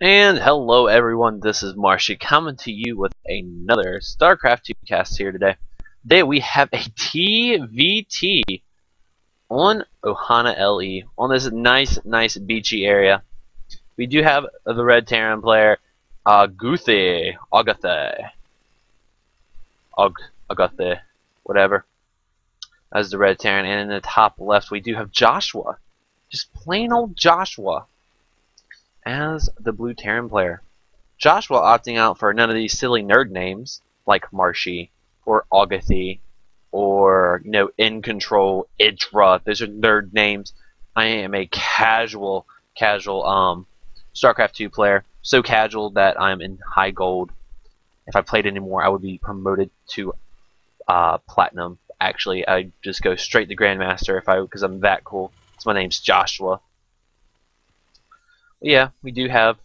And hello everyone, this is Marshee coming to you with another Starcraft 2 cast here today. Today we have a TvT on Ohana LE, on this nice beachy area. We do have the red Terran player, Auguthy, Auguthy, whatever, as the red Terran. And in the top left we do have Joshua, just plain old Joshua, as the blue Terran player. Joshua opting out for none of these silly nerd names like Marshee or Auguthy or In Control, Idra. Those are nerd names. I am a casual Starcraft 2 player. So casual that I'm in high gold. If I played anymore, I would be promoted to platinum. Actually, I just go straight to Grandmaster because I'm that cool. So my name's Joshua. But yeah, we do have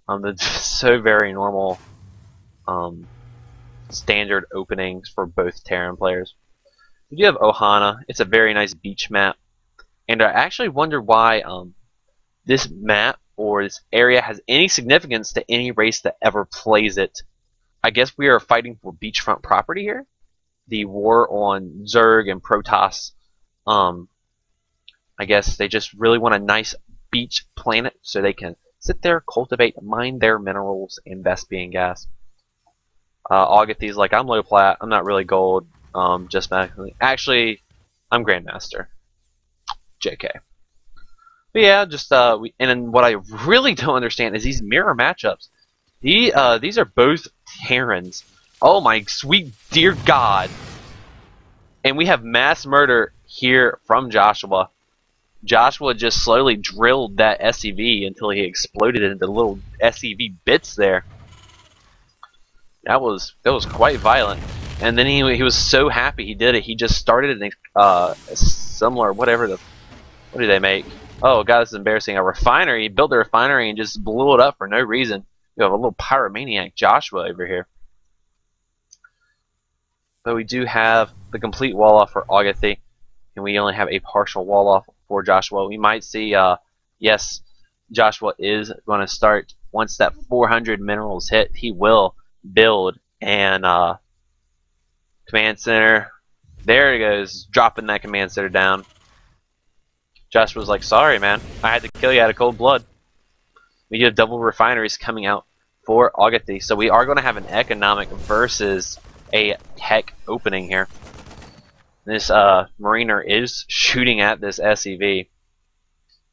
the so very normal standard openings for both Terran players. We do have Ohana. It's a very nice beach map, and I actually wonder why this map or this area has any significance to any race that ever plays it. I guess we are fighting for beachfront property here. The war on Zerg and Protoss. I guess they just really want a nice beach planet so they can sit there, cultivate, mine their minerals, invest being gas. Auguthy's like, I'm low plat, I'm not really gold, just magically. Actually, I'm Grandmaster. JK. But yeah, just and then what I really don't understand is these mirror matchups. These are both Terrans. Oh my sweet dear God! And we have mass murder here from Joshua. Joshua just slowly drilled that SCV until he exploded into little SCV bits there. That was quite violent. And then he was so happy he did it. He just started a similar what do they make? Oh God, this is embarrassing. A refinery. He built a refinery and just blew it up for no reason. We have a little pyromaniac Joshua over here. But we do have the complete wall off for Auguthy, and we only have a partial wall off for Joshua. We might see, yes, Joshua is going to start, once that 400 minerals hit, he will build and command center. There he goes, dropping that command center down. Joshua's like, sorry man, I had to kill you out of cold blood. We do have double refineries coming out for Auguthy, so we are going to have an economic versus a tech opening here. This mariner is shooting at this SCV.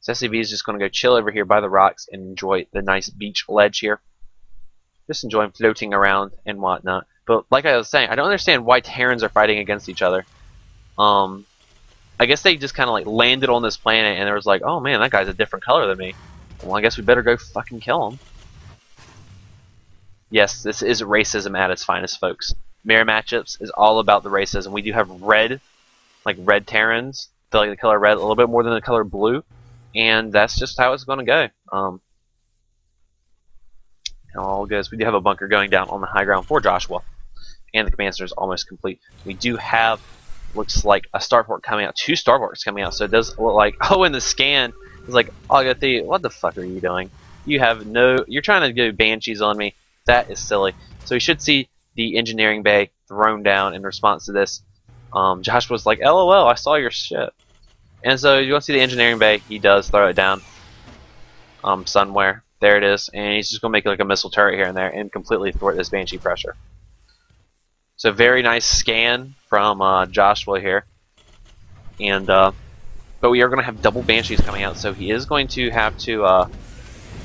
This SCV is just going to go chill over here by the rocks and enjoy the nice beach ledge here. Just enjoying floating around and whatnot. But like I was saying, I don't understand why Terrans are fighting against each other. I guess they just kind of like landed on this planet and there was like, oh man, that guy's a different color than me. Well, I guess we better go fucking kill him. Yes, this is racism at its finest, folks. Mirror matchups is all about the racism. We do have red, like red Terrans, they like the color red a little bit more than the color blue, and that's just how it's going to go. All goes. We do have a bunker going down on the high ground for Joshua, and the command center is almost complete. We do have, looks like a starport coming out, 2 starports coming out, so it does look like, oh, in the scan, it's like, Auguthy, what the fuck are you doing? You have no, you're trying to go banshees on me. That is silly. So we should see the engineering bay thrown down in response to this. Joshua's like, LOL, I saw your shit. And so you want to see the engineering bay, he does throw it down somewhere. There it is. And he's just going to make like a missile turret here and there and completely thwart this banshee pressure. So very nice scan from Joshua here. And but we are going to have double banshees coming out, so he is going to have to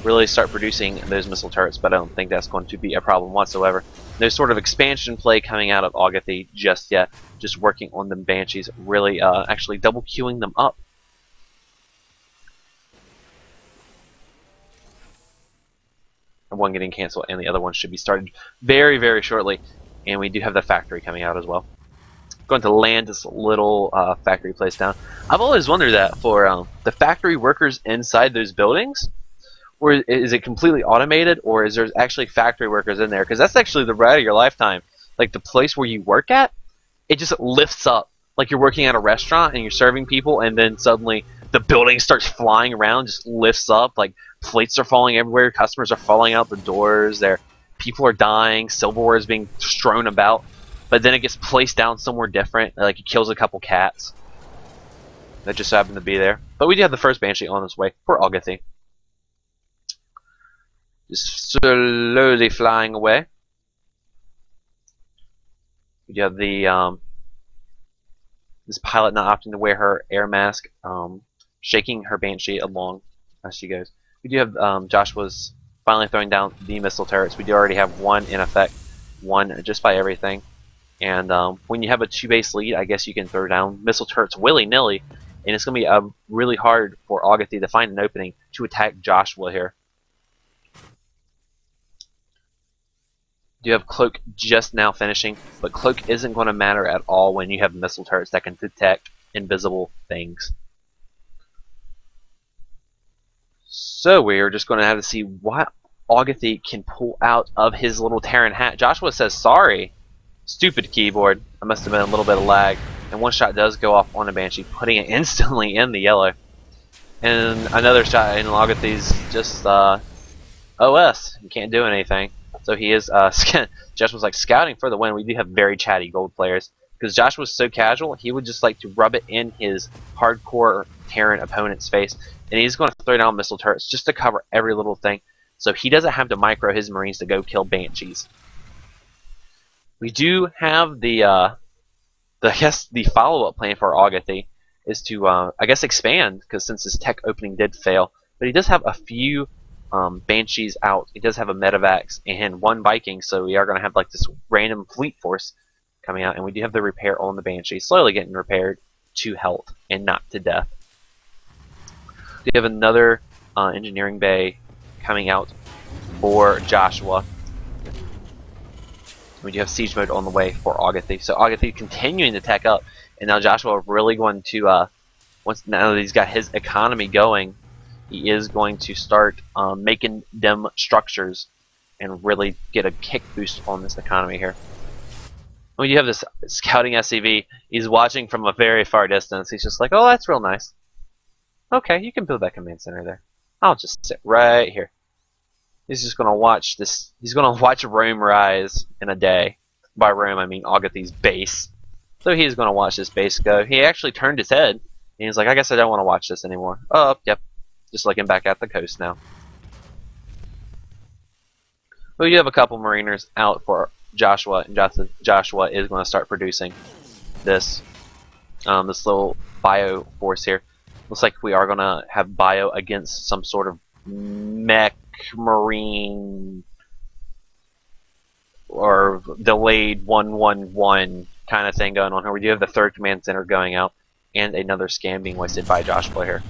really start producing those missile turrets, but I don't think that's going to be a problem whatsoever. No sort of expansion play coming out of Auguthy just yet. Just working on the banshees, really actually double queuing them up. One getting canceled and the other one should be started very, very shortly. And we do have the factory coming out as well. Going to land this little factory place down. I've always wondered that for the factory workers inside those buildings. Or is it completely automated, or is there actually factory workers in there? Because that's actually the ride of your lifetime. Like the place where you work at, it just lifts up. Like you're working at a restaurant and you're serving people, and then suddenly the building starts flying around, just lifts up. Like plates are falling everywhere, customers are falling out the doors, people are dying, silverware is being strewn about, but then it gets placed down somewhere different, like it kills a couple cats that just happen to be there. But we do have the first Banshee on its way for Auguthy. Just slowly flying away. We do have the this pilot not opting to wear her air mask, shaking her Banshee along as she goes. We do have Joshua's finally throwing down the missile turrets. We do already have one in effect, one just by everything. And when you have a 2-base lead, I guess you can throw down missile turrets willy-nilly, and it's going to be really hard for Auguthy to find an opening to attack Joshua here. Do have Cloak just now finishing, but Cloak isn't going to matter at all when you have missile turrets that can detect invisible things. So we are just going to have to see what Auguthy can pull out of his little Terran hat. Joshua says sorry. Stupid keyboard. There must have been a little bit of lag. And one shot does go off on a Banshee, putting it instantly in the yellow. And another shot in Auguthy's just OS. He can't do anything. So he is Joshua's like scouting for the win. We do have very chatty gold players. Because Joshua's so casual, he would just like to rub it in his hardcore Terran opponent's face. And he's going to throw down missile turrets just to cover every little thing. So he doesn't have to micro his Marines to go kill Banshees. We do have the follow-up plan for Auguthy is to I guess expand, because since his tech opening did fail, but he does have a few Banshees out. He does have a Medivacs and one Viking, so we are going to have like this random fleet force coming out, and we do have the repair on the Banshee, slowly getting repaired to health and not to death. We have another engineering bay coming out for Joshua. We do have siege mode on the way for Auguthy. So Auguthy continuing to tech up, and now Joshua really going to now that he's got his economy going, he is going to start making them structures and really get a kick boost on this economy here. When you have this scouting SCV, he's watching from a very far distance. He's just like, oh, that's real nice. Okay, you can build that command center there. I'll just sit right here. He's just gonna watch this. He's gonna watch Rome rise in a day. By Rome, I mean Auguthy's base. So he's gonna watch this base go. He actually turned his head, and he's like, I guess I don't want to watch this anymore. Oh, yep. Just looking back at the coast now. Well, you have a couple Mariners out for Joshua, and Joshua is going to start producing this this little bio force here. Looks like we are going to have bio against some sort of mech marine or delayed 111 kind of thing going on here. We do have the third command center going out and another scan being wasted by Joshua here.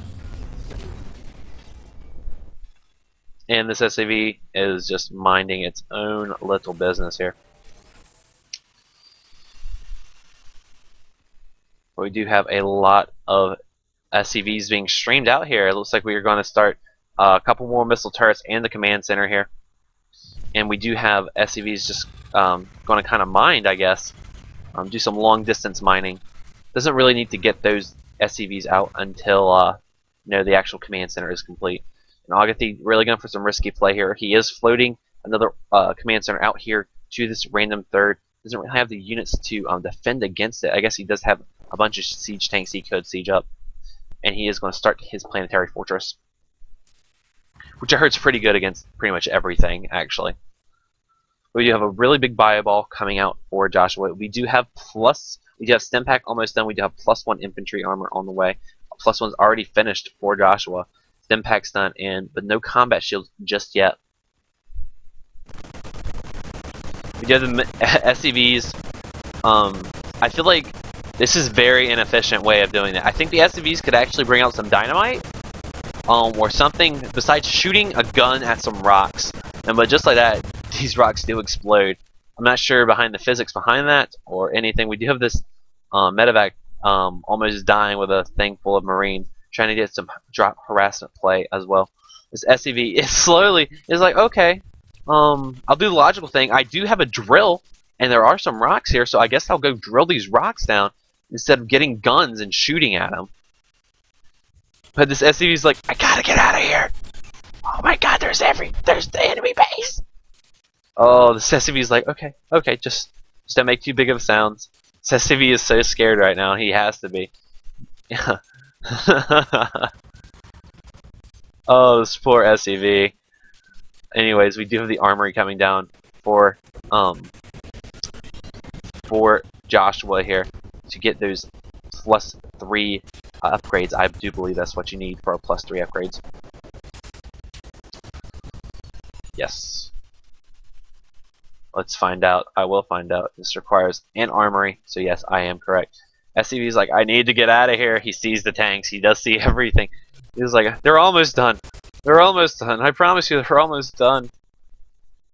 And this SCV is just minding its own little business here. We do have a lot of SCVs being streamed out here. It looks like we are going to start a couple more missile turrets and the command center here. And we do have SCVs just going to kind of mine, I guess. Do some long distance mining. Doesn't really need to get those SCVs out until the actual command center is complete. And Auguthy really going for some risky play here. He is floating another command center out here to this random third. Doesn't really have the units to defend against it. I guess he does have a bunch of siege tanks he could siege up. And he is going to start his planetary fortress, which I heard is pretty good against pretty much everything, actually. We do have a really big bio ball coming out for Joshua. We do have stem pack almost done. We do have +1 infantry armor on the way. +1's already finished for Joshua. Stem pack's done in, but no combat shields just yet. We do have the SCVs. I feel like this is a very inefficient way of doing it. I think the SCVs could actually bring out some dynamite, or something besides shooting a gun at some rocks. But just like that, these rocks do explode. I'm not sure behind the physics behind that or anything. We do have this medevac almost dying with a thing full of Marines, trying to get some drop harassment play as well. This SCV is like, okay, I'll do the logical thing. I do have a drill, and there are some rocks here, so I guess I'll go drill these rocks down instead of getting guns and shooting at them. But this SCV is like, I gotta get out of here. Oh my god, there's the enemy base! Oh, the SCV's like, okay, okay, just don't make too big of sounds. SCV is so scared right now, he has to be. Yeah. Oh, this poor SCV. Anyways, we do have the armory coming down for Joshua here to get those +3 upgrades. I do believe that's what you need for a +3 upgrades. Yes. Let's find out. I will find out. This requires an armory, so yes, I am correct. SCV's like, I need to get out of here. He sees the tanks. He does see everything. He's like, they're almost done. They're almost done. I promise you, they're almost done.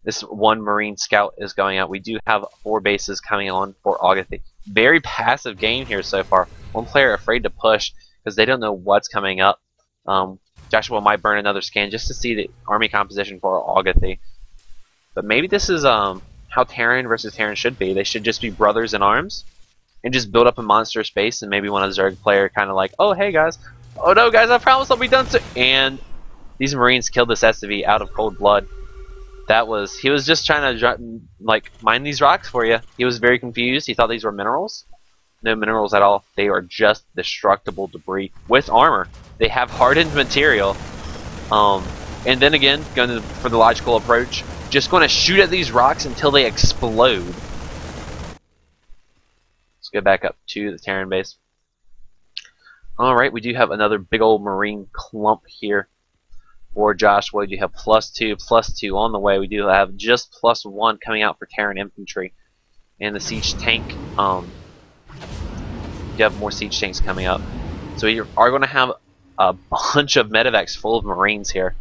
This one Marine Scout is going out. We do have 4 bases coming on for Auguthy. Very passive game here so far. One player afraid to push because they don't know what's coming up. Joshua might burn another scan just to see the army composition for Auguthy. But maybe this is how Terran versus Terran should be. They should just be brothers in arms and just build up a monster space, and maybe when a Zerg player kind of like, oh hey guys, oh no guys, I promise I'll be done soon. And these Marines killed this SCV out of cold blood. He was just trying to like mine these rocks for you. He was very confused. He thought these were minerals. No minerals at all. They are just destructible debris with armor. They have hardened material. And then again, going for the logical approach, just going to shoot at these rocks until they explode. Let's go back up to the Terran base. Alright, we do have another big old Marine clump here for Joshua. We do have +2 on the way. We do have just +1 coming out for Terran infantry. And the siege tank, you have more siege tanks coming up. So we are going to have a bunch of medevacs full of Marines here.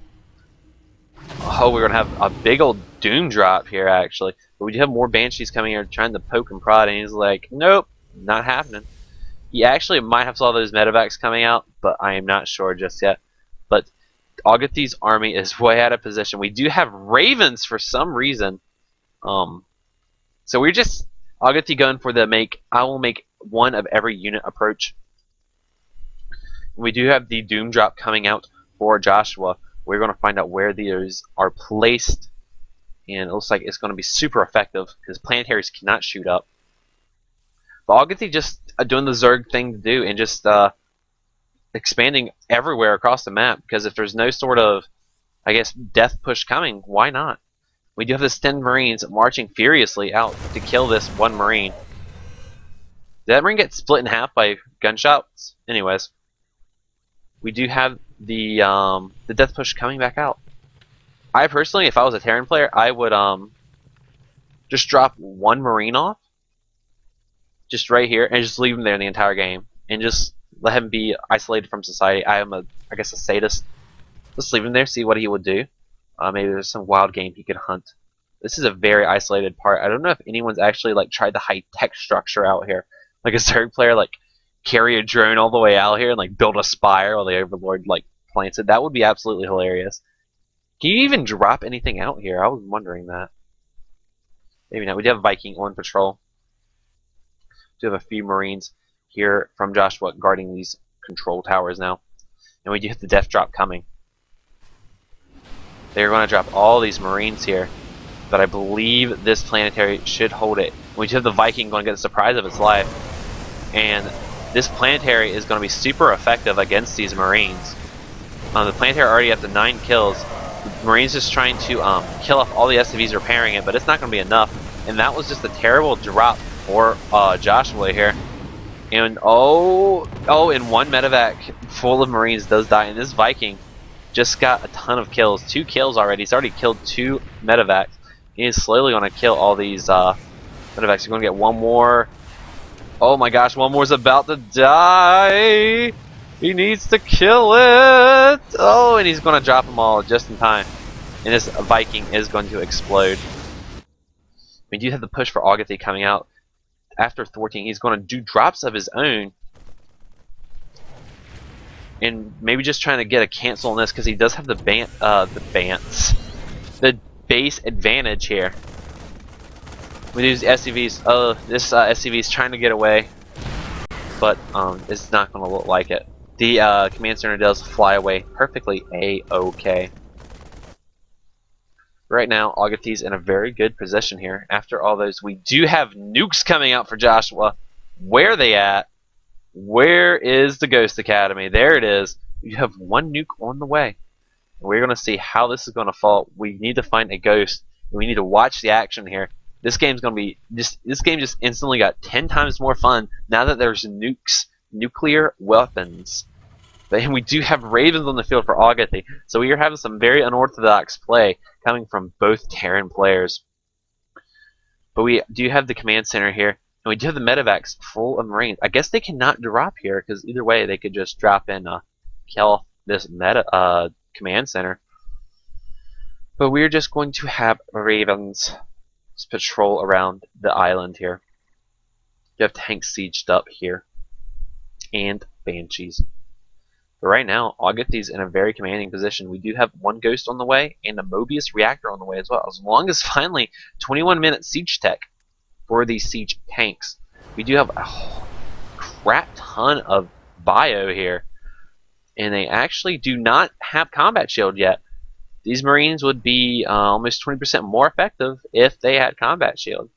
Oh, we're going to have a big old doom drop here, actually. But we do have more Banshees coming here trying to poke and prod, and he's like, nope, not happening. He actually might have saw those medevacs coming out, but I am not sure just yet. But Auguthy's army is way out of position. We do have Ravens for some reason. So we're just Auguthy going for the I will make one of every unit approach. We do have the doom drop coming out for Joshua. We're going to find out where these are placed, and it looks like it's going to be super effective because planetaries cannot shoot up. But Auguthy just doing the Zerg thing to do and just expanding everywhere across the map, because if there's no sort of, I guess, death push coming, why not? We do have the 10 Marines marching furiously out to kill this one Marine. Did that Marine get split in half by gunshots? Anyways, we do have the death push coming back out. I personally, if I was a Terran player, I would just drop one Marine off, just right here, and just leave him there the entire game, and just let him be isolated from society. I am I guess a sadist. Let's leave him there, see what he would do. Maybe there's some wild game he could hunt. This is a very isolated part. I don't know if anyone's actually like tried the high tech structure out here. Like a Zerg player, like carry a drone all the way out here and like build a spire while the Overlord like plants it. That would be absolutely hilarious. Can you even drop anything out here? I was wondering that. Maybe not. We do have a Viking on patrol. We do have a few Marines here from Joshua guarding these control towers now. And we do have the death drop coming. They're going to drop all these Marines here, but I believe this planetary should hold it. We do have the Viking going to get the surprise of its life, and this planetary is going to be super effective against these Marines. The planetary already up to 9 kills. The Marines just trying to kill off all the SCVs repairing it, but it's not going to be enough. And that was just a terrible drop for Joshua here. And and one medevac full of Marines does die, and this Viking just got a ton of kills. 2 kills already. He's already killed 2 medevacs. He is slowly going to kill all these medevacs. You're going to get one more. Oh my gosh, one more's about to die. He needs to kill it. Oh, and he's going to drop them all just in time. And this Viking is going to explode. We do have the push for Auguthy coming out. After thwarting, he's going to do drops of his own. And maybe just trying to get a cancel on this because he does have the base advantage here. With these SCVs, this SCV is trying to get away, but it's not going to look like it. The command center does fly away perfectly a-okay. Right now, Auguthy's in a very good position here. After all those, we do have nukes coming out for Joshua. Where are they at? Where is the Ghost Academy? There it is. You have one nuke on the way. We're going to see how this is going to fall. We need to find a ghost. We need to watch the action here. This game's going to be this game just instantly got 10 times more fun now that there's nukes, nuclear weapons. And we do have Ravens on the field for Auguthy, so we are having some very unorthodox play coming from both Terran players. But we do have the command center here, and we do have the medevacs full of Marines. I guess they cannot drop here because either way they could just drop in, kill this command center. But we're just going to have Ravens patrol around the island here. You have tanks sieged up here, and Banshees. But right now, Auguthy's in a very commanding position. We do have one ghost on the way and a Mobius reactor on the way as well. As long as finally 21-minute siege tech for these siege tanks. We do have a crap ton of bio here. And they actually do not have combat shield yet. These Marines would be almost 20% more effective if they had combat shield.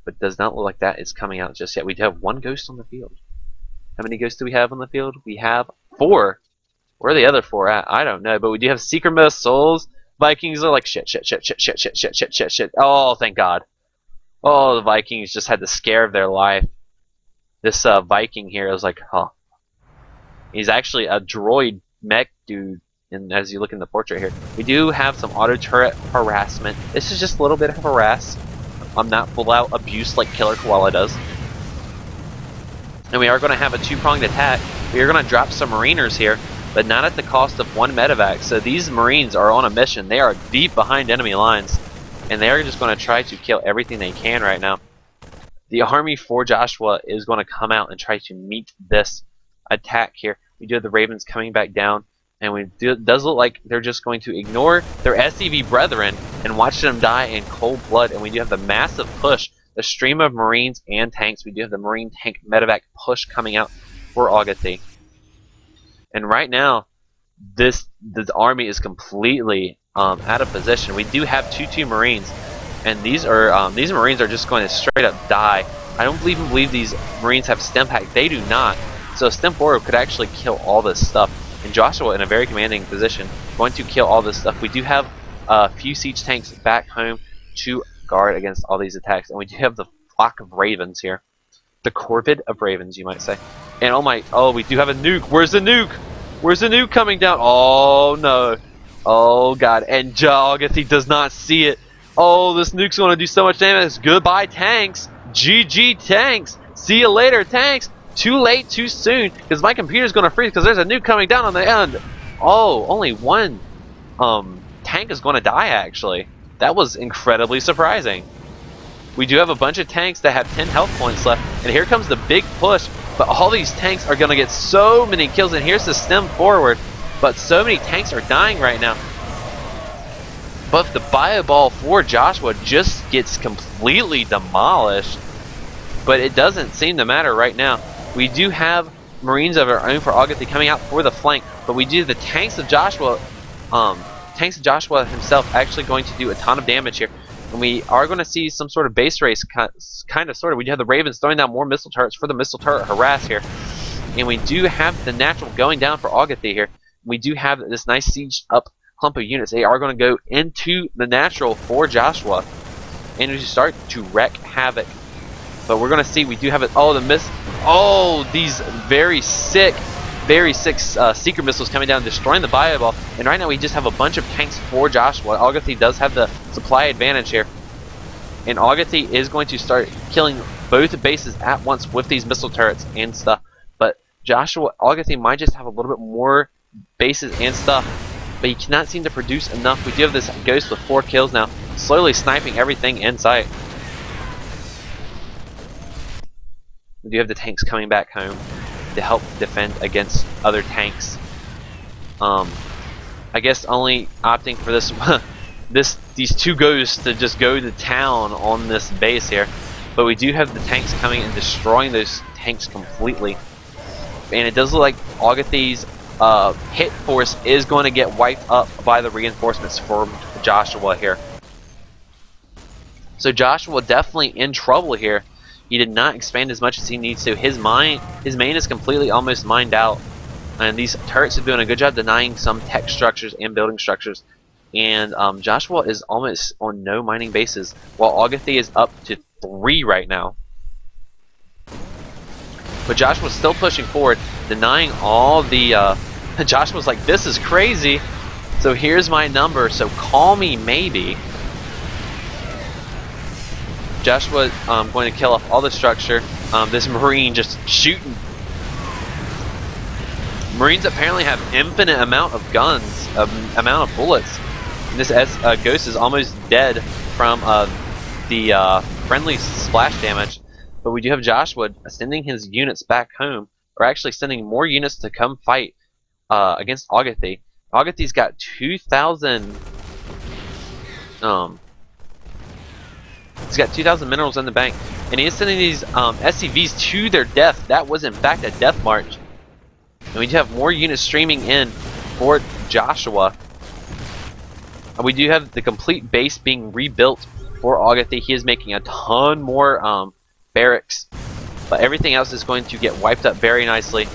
But it does not look like that is coming out just yet. We do have one ghost on the field. How many ghosts do we have on the field? We have 4. Where are the other 4 at? I don't know. But we do have Seeker missiles. Vikings are like shit. Oh, thank God. Oh, the Vikings just had the scare of their life. This Viking here is like, huh. He's actually a droid mech dude. And as you look in the portrait here, we do have some auto turret harassment. This is just a little bit of harass. I'm not full out abuse like Killer Koala does. And we are going to have a 2-pronged attack. We are going to drop some Mariners here, but not at the cost of 1 medevac. So these Marines are on a mission. They are deep behind enemy lines, and they are just going to try to kill everything they can right now. The army for Joshua is going to come out and try to meet this attack here. We do have the Ravens coming back down, and it does look like they're just going to ignore their SCV brethren and watch them die in cold blood. And we do have the massive push, the stream of Marines and tanks. We do have the Marine tank medevac push coming out for Auguthy. And right now, this army is completely out of position. We do have 2 Marines, and these Marines are just going to straight up die. I don't even believe these Marines have stem pack. They do not. So stem 4 could actually kill all this stuff. And Joshua in a very commanding position, going to kill all this stuff. We do have a few siege tanks back home to guard against all these attacks, and we do have the flock of Ravens here, the corvid of Ravens, you might say. And oh, we do have a nuke. Where's the nuke? Where's the nuke coming down? Oh no, oh God! And Auguthy does not see it. Oh, this nuke's going to do so much damage. Goodbye, tanks. GG, tanks. See you later, tanks. Too late, too soon, because my computer's going to freeze because there's a nuke coming down on the end. Oh, only 1 tank is going to die, actually. That was incredibly surprising. We do have a bunch of tanks that have 10 health points left, and here comes the big push. But all these tanks are going to get so many kills, and here's the stem forward. But so many tanks are dying right now. But the bio ball for Joshua just gets completely demolished. But it doesn't seem to matter right now. We do have Marines of our own for Auguthy coming out for the flank, but we do the tanks of Joshua. Tanks of Joshua himself actually going to do a ton of damage here, and we are going to see some sort of base race, kind of, sort of. We do have the Ravens throwing down more missile turrets for the missile turret harass here, and we do have the natural going down for Auguthy here. We do have this nice siege up clump of units. They are going to go into the natural for Joshua, and we start to wreak havoc. But we're going to see, we do have it. Oh, these very sick Seeker missiles coming down, destroying the bio ball. And right now we just have a bunch of tanks for Joshua. Auguthy does have the supply advantage here. And Auguthy is going to start killing both bases at once with these missile turrets and stuff. But Auguthy might just have a little bit more bases and stuff. But he cannot seem to produce enough. We do have this Ghost with 4 kills now, slowly sniping everything in sight. We do have the tanks coming back home to help defend against other tanks. I guess only opting for these 2 ghosts to just go to town on this base here. But we do have the tanks coming and destroying those tanks completely. And it does look like Auguthy's hit force is going to get wiped up by the reinforcements from Joshua here. So Joshua definitely in trouble here. He did not expand as much as he needs to. His main is completely almost mined out. And these turrets are doing a good job denying some tech structures and building structures. And Joshua is almost on no mining bases, while Auguthy is up to 3 right now. But Joshua's still pushing forward, denying all the... Joshua's like, this is crazy. So here's my number, so call me maybe. Joshua going to kill off all the structure. This Marine just shooting. Marines apparently have infinite amount of guns, amount of bullets. And this Ghost is almost dead from the friendly splash damage. But we do have Joshua sending his units back home, or actually sending more units to come fight against Auguthy. Auguthy's got 2,000. He's got 2,000 minerals in the bank, and he is sending these SCVs to their death. That was in fact a death march. And we do have more units streaming in for Joshua. And we do have the complete base being rebuilt for Auguthy. He is making a ton more barracks, but everything else is going to get wiped up very nicely.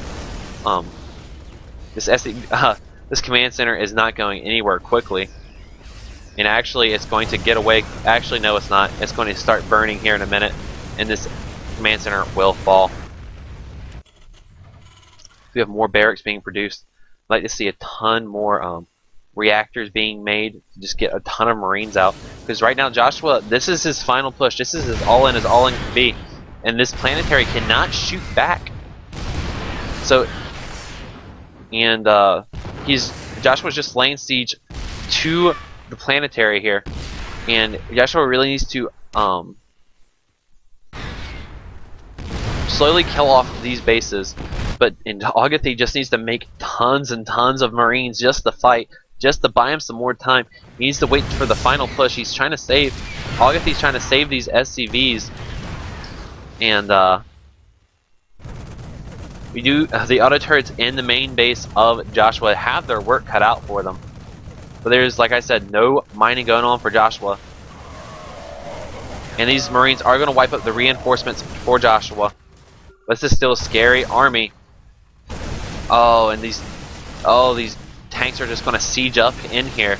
This command center is not going anywhere quickly. And actually, it's going to get away. Actually, no, it's not. It's going to start burning here in a minute, and this command center will fall. We have more barracks being produced. I'd like to see a ton more reactors being made to just get a ton of Marines out. Because right now, Joshua, this is his final push. This is his all-in can be. And this planetary cannot shoot back. So, and Joshua's just laying siege to the planetary here, and Joshua really needs to slowly kill off these bases. But Auguthy just needs to make tons and tons of Marines just to fight, just to buy him some more time. He needs to wait for the final push. He's trying to save. Auguthy's trying to save these SCVs, and we do the auto turrets in the main base of Joshua have their work cut out for them. But there's, like I said, no mining going on for Joshua. And these Marines are going to wipe up the reinforcements for Joshua. This is still a scary army. Oh, and these tanks are just going to siege up in here.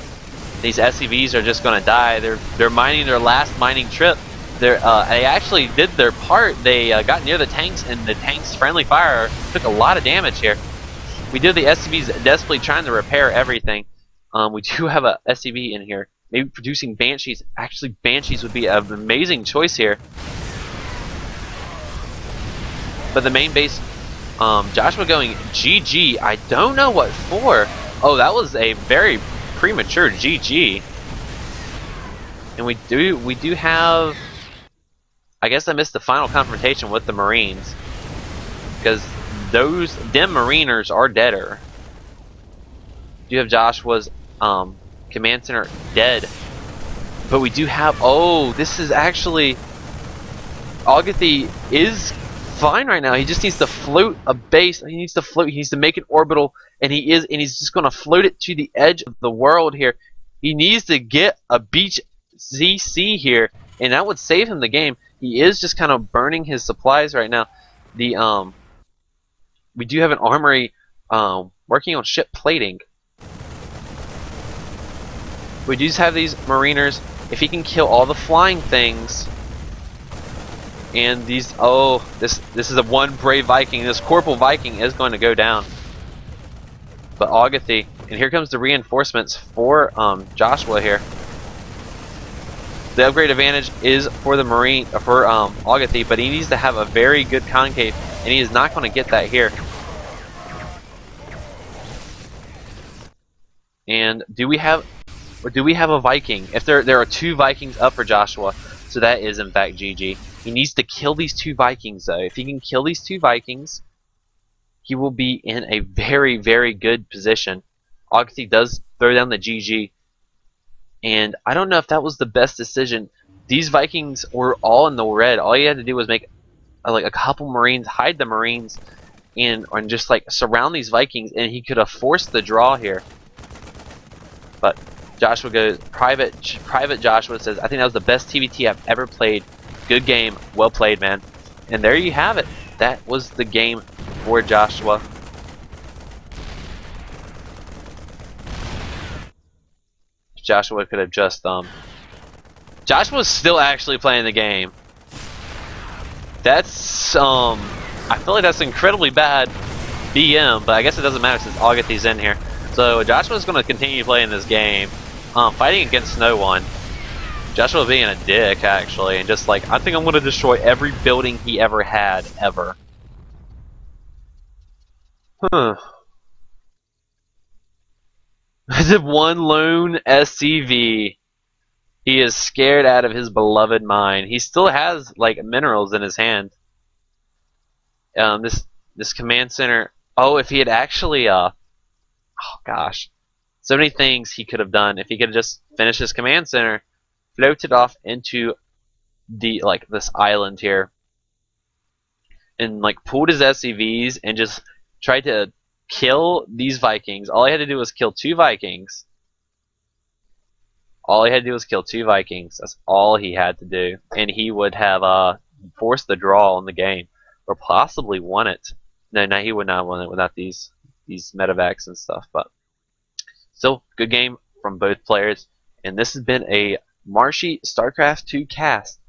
These SCVs are just going to die. They're mining their last mining trip. They actually did their part. They got near the tanks, and the tanks' friendly fire took a lot of damage here. We do the SCVs desperately trying to repair everything. We do have a SCV in here. Maybe producing Banshees. Actually, Banshees would be an amazing choice here. But the main base, Joshua going GG. I don't know what for. Oh, that was a very premature GG. And we do have. I guess I missed the final confrontation with the Marines, because them Mariners are deader. Do have Joshua's command center dead, but we do have. Oh, this is actually Auguthy is fine right now. He just needs to float a base. He needs to float. He needs to make an orbital, and he's just going to float it to the edge of the world here. He needs to get a beach ZC here, and that would save him the game. He is just kind of burning his supplies right now. We do have an armory working on ship plating. We do just have these Mariners. If he can kill all the flying things, and these, oh, this is a one brave Viking. This Corporal Viking is going to go down. But Auguthy, and here comes the reinforcements for Joshua here. The upgrade advantage is for the Marine, for Auguthy, but he needs to have a very good concave, and he is not going to get that here. And do we have a Viking? If there are 2 Vikings up for Joshua, so that is in fact GG. He needs to kill these 2 Vikings though. If he can kill these 2 Vikings, he will be in a very, very good position. Auguthy does throw down the GG. And I don't know if that was the best decision. These Vikings were all in the red. All you had to do was make like a couple Marines, hide the Marines, and just like surround these Vikings, and he could have forced the draw here. But Joshua goes private. Private Joshua says, "I think that was the best TvT I've ever played. Good game, well played, man." And there you have it. That was the game for Joshua. Joshua could have just Joshua's still actually playing the game. That's I feel like that's incredibly bad BM, but I guess it doesn't matter since Auguthy's in here. So Joshua's going to continue playing this game, fighting against no one. Joshua being a dick, actually, and just like, I think I'm going to destroy every building he ever had, ever. Huh. One lone SCV. He is scared out of his beloved mind. He still has, like, minerals in his hand. This command center. Oh, if he had actually, oh gosh. So many things he could have done. If he could have just finished his command center, floated off into the this island here, and like pulled his SCVs and just tried to kill these Vikings. All he had to do was kill 2 Vikings. All he had to do was kill 2 Vikings. That's all he had to do, and he would have forced the draw in the game, or possibly won it. No, he would not have won it without these medevacs and stuff. But still, good game from both players. And this has been a Marshee StarCraft 2 cast.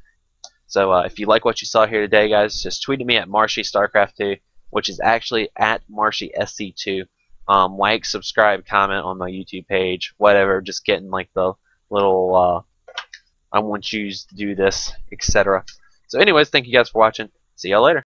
So if you like what you saw here today, guys, just tweet at me at Marshee StarCraft 2, which is actually at Marshee SC2. Like, subscribe, comment on my YouTube page, whatever. Just getting like the little I want you to do this, etc. So anyways, thank you guys for watching. See y'all later.